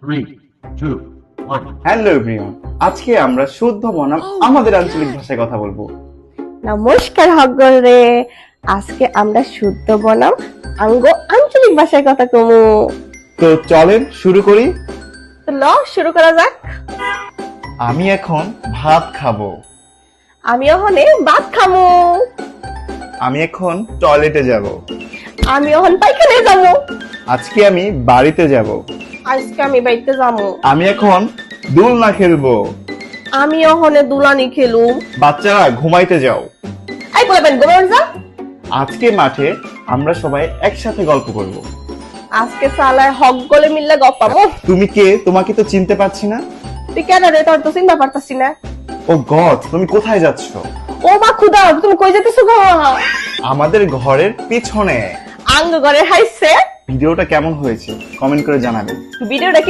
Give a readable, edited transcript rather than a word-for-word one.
3, 2, 1. Hello everyone, আজকে আমরা শুদ্ধ বনাম আমাদের আঞ্চলিক ভাষায় কথা বলবো। নমস্কার সকলে, আজকে আমরা শুদ্ধ বনাম আঙ্গ আঞ্চলিক ভাষায় কথা কমু। তো চলেন শুরু করি। তো ল শুরু করা যাক। আমি এখন ভাত খাবো। আমি ওখানে ভাত খামু। আমি এখন টয়লেটে যাব। আমি ওখান পাইখানে যাবো। আজকে আমি বাড়িতে যাব। আজকে আমি বাড়িতে যাবো। আমি এখন দোলনা খেলবো। আমি ওখানে দুলানি খেলুম। বাচ্চারা ঘুমাইতে যাও। এই বলবেন গোবর যা। আজকে মাঠে আমরা সবাই একসাথে গল্প করব। আজকে সালায় হক গলে মিললে গপ্পামো। তুমি কে? তোমাকে তো চিনতে পারছি না। তুই কেন রে, তোর তো চিন্তা পারতাছি না। ও গড, তুমি কোথায় যাচ্ছ? ও মা খুদা, তুমি কই যেতেছো গো? আমাদের ঘরের পিছনে। আঙ্গ ঘরে হাইছে। ভিডিওটা কেমন হয়েছে কমেন্ট করে জানাবেন। ভিডিওটা কি